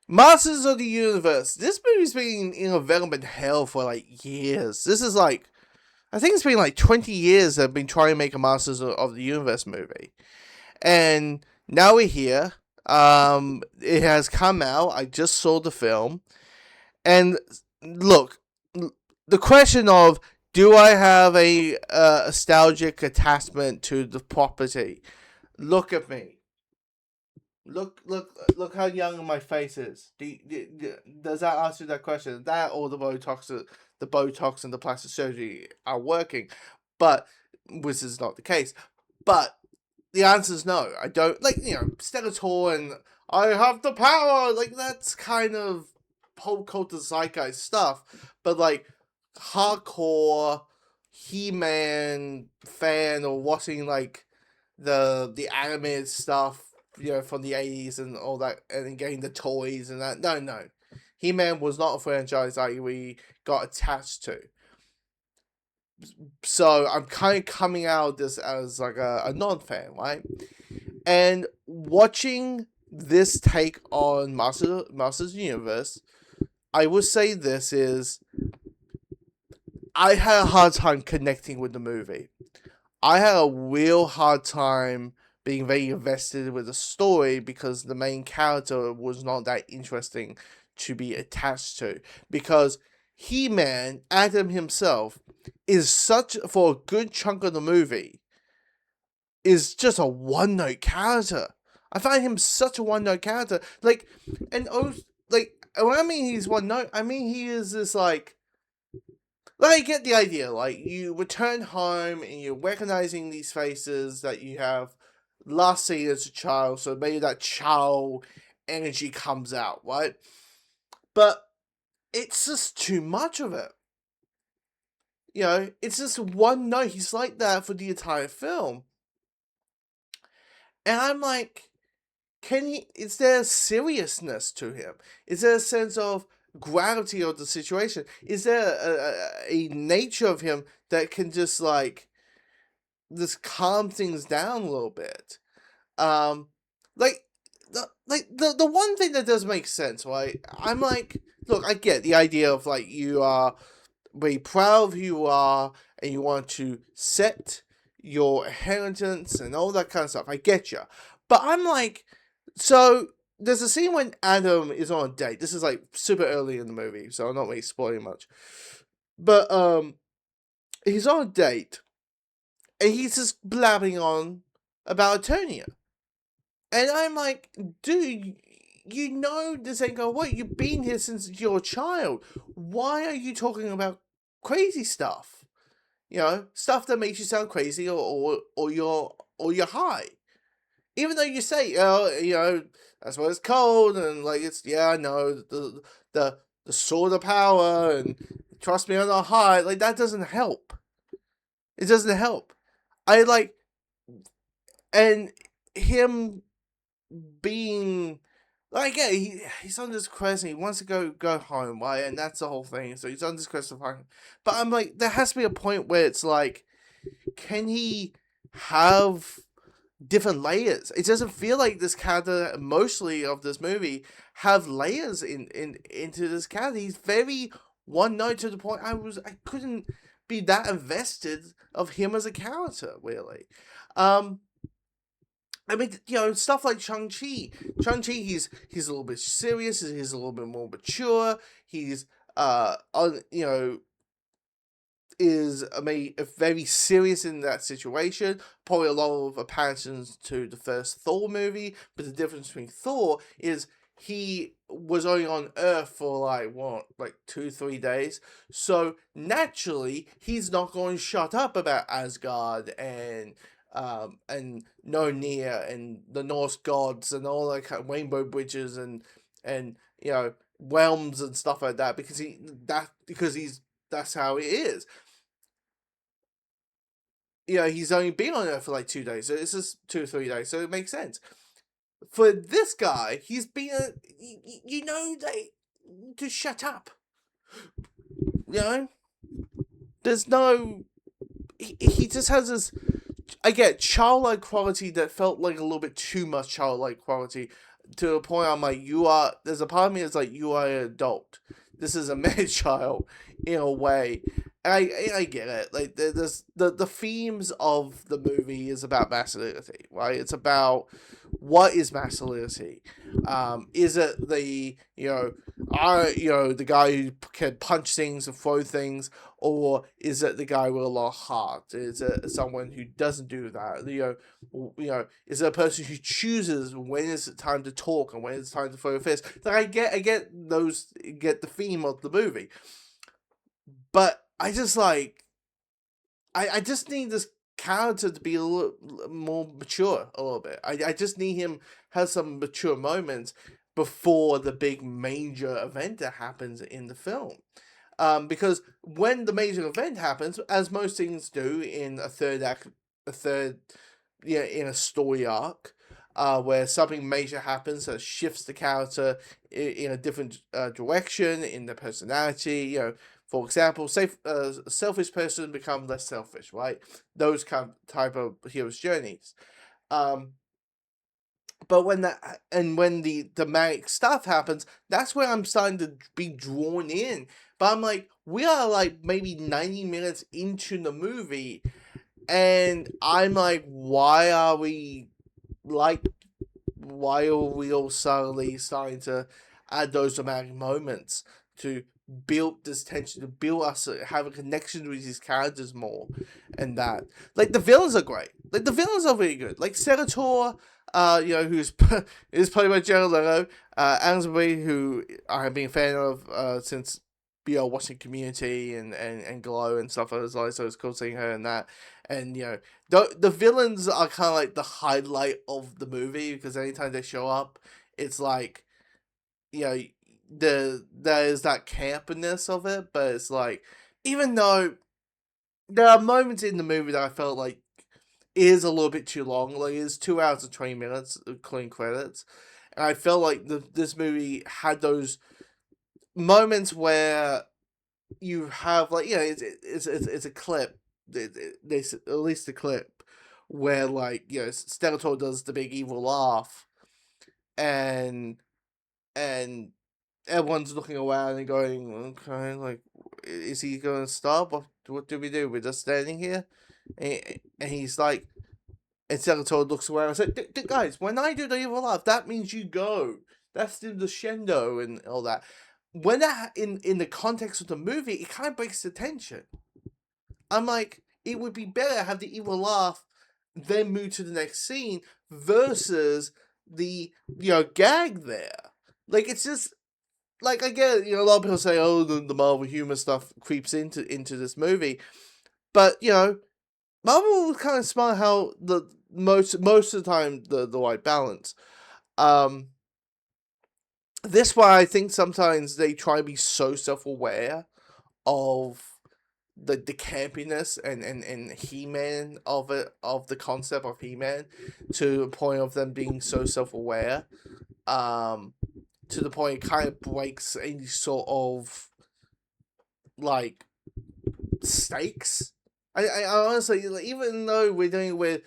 Masters of the Universe. This movie's been in development hell for like years. This is like, I think it's been like 20 years they've been trying to make a Masters of the Universe movie. And now we're here. It has come out. I just saw the film. And look, the question of do I have a nostalgic attachment to the property? Look at me. Look how young my face is. Does that answer that question? That or the Botox and the plastic surgery are working, but which is not the case. But the answer is no. I don't like Skeletor and I have the power. Like that's kind of pop culture zeitgeist stuff. But like hardcore He-Man fan or watching like the animated stuff, from the 80s and all that, and getting the toys and that. No. He-Man was not a franchise that we got attached to. So I'm kind of coming out of this as like a non-fan, right? And watching this take on Masters of the Universe, I would say this is I had a hard time connecting with the movie. I had a real hard time being very invested with the story because the main character was not that interesting to be attached to. Because He-Man, Adam himself, is such, for a good chunk of the movie, is just a one-note character. I find him such a one-note character. Like, and like, when I mean he's one-note, I mean he is this, like, I get the idea. Like, you return home and you're recognizing these faces that you have last seen as a child, so maybe that child energy comes out, right? But it's just too much of it. It's just one note. He's like that for the entire film. And I'm like, is there a seriousness to him? Is there a sense of gravity of the situation? Is there a nature of him that can just calm things down a little bit? Like the one thing that does make sense, right? I'm like, look, I get the idea of like you are very proud of who you are and you want to set your inheritance and all that kind of stuff. I get you, but I'm like, so there's a scene when Adam is on a date. This is like super early in the movie, so I'm not really spoiling much. But he's on a date and he's just blabbing on about eternia. And I'm like, dude, you know this ain't gonna work. You've been here since you're a child. Why are you talking about crazy stuff? Stuff that makes you sound crazy or you're high. Even though you say, that's what it's called, and like I know the sword of power, and trust me, I'm not high. Like that doesn't help. It doesn't help. I like, and him being like, yeah, he's on this quest and he wants to go home, right? And that's the whole thing. So he's on this quest to find him. But I'm like, there has to be a point where it's like, can he have different layers? It doesn't feel like this character, mostly of this movie, have layers into this character. He's very one note to the point I couldn't be that invested of him as a character, really. I mean, stuff like Shang-Chi. Shang-Chi, he's a little bit serious. He's a little bit more mature. He's is very serious in that situation. Probably a lot of comparisons to the first Thor movie, but the difference between Thor is he was only on Earth for 2-3 days, so naturally he's not going to shut up about Asgard and Nornir and the Norse gods and all that kind of rainbow bridges and realms and stuff like that because that's how it is. He's only been on Earth for like 2 days, so it's just 2 or 3 days, so it makes sense. For this guy, he's been to shut up. There's no. He just has this. I get childlike quality that felt like a little bit too much childlike quality to the point I'm like, there's a part of me that's like, you are an adult. This is a man child in a way. And I get it. Like, the themes of the movie is about masculinity, right? It's about what is masculinity. Is it the guy who can punch things and throw things, or is it the guy with a lot of heart? Is it someone who doesn't do that? Is it a person who chooses when is it time to talk and when it's time to throw a fist? Like, I get the theme of the movie, but I just like, I just need this character to be a little more mature, a little bit. I just need him have some mature moments before the big major event that happens in the film. Because when the major event happens, as most things do in a third act, in a story arc, where something major happens that shifts the character in a different direction in the personality. For example, a selfish person become less selfish, right? Those type of hero's journeys. But when the dramatic stuff happens, that's where I'm starting to be drawn in. But I'm like, we are like maybe 90 minutes into the movie, and I'm like, why are we all suddenly starting to add those dramatic moments to build this tension, to build us, have a connection with these characters more, and that, like, the villains are great. Like, the villains are really good. Like Senator, who's is played by Jared Leto, Ansbury, who I have been a fan of since watching Community and Glow and stuff like that. So it's cool seeing her in that. And the villains are kind of like the highlight of the movie, because anytime they show up, it's like, there's that campiness of it, but it's like, even though there are moments in the movie that I felt like is a little bit too long, like it's 2 hours and 20 minutes including credits, and I felt like this movie had those moments where you have, like, it's a clip, there's at least a clip where, like, Skeletor does the big evil laugh, and everyone's looking around and going, okay, like, is he going to stop? What do we do? We're just standing here? And he's like, and Skeletor looks around and says, guys, when I do the evil laugh, that means you go. That's the crescendo and all that. When that, in the context of the movie, it kind of breaks the tension. I'm like, it would be better to have the evil laugh, then move to the next scene, versus the, gag there. Like, it's just, like, I get, a lot of people say, oh, the Marvel humor stuff creeps into this movie, but, Marvel was kind of smart how the most of the time the right balance. This one, I think sometimes they try to be so self-aware of the campiness and He-Man of the concept of He-Man, to the point of them being so self-aware, to the point it kind of breaks any sort of, like, stakes. I honestly, like, even though we're dealing with,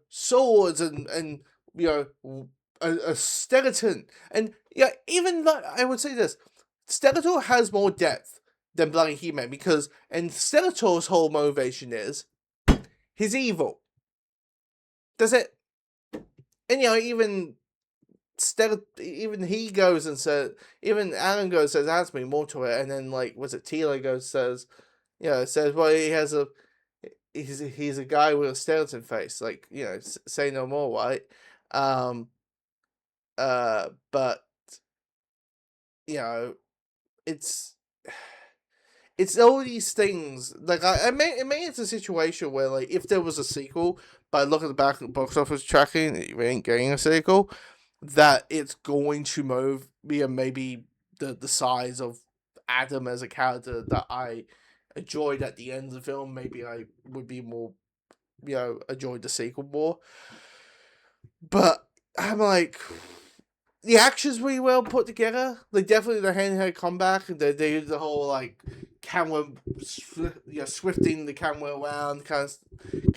swords and a skeleton, and even though I would say this, Skeletor has more depth than Bloody He-Man, because, and Skeletor's whole motivation is he's evil. That's it. And even he goes and says, even Alan goes and says, adds me more to it, and then, like, was it Tila goes says, says, well, he's a guy with a skeleton face, like, say no more, right? But it's all these things. Like, it may it's a situation where, like, if there was a sequel, but look at the back of the box office tracking, we ain't getting a sequel, that it's going to be maybe the size of Adam as a character that I enjoyed at the end of the film. Maybe I would be more, enjoyed the sequel more. But I'm like, the action's really well put together. Like, definitely the hand-to-hand combat. They do the whole, like, camera, swifting the camera around, kind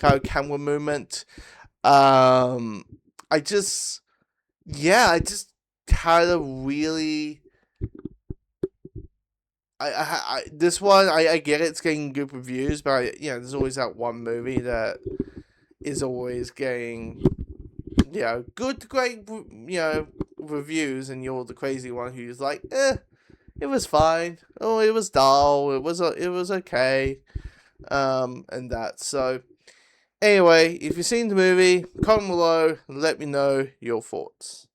of camera movement. I just, yeah, I just had a really. This one, I get it's getting good reviews, but there's always that one movie that is always getting, good to great, reviews, and you're the crazy one who's like, it was fine. Oh, it was dull. It was okay. And that. So anyway, if you've seen the movie, comment below and let me know your thoughts.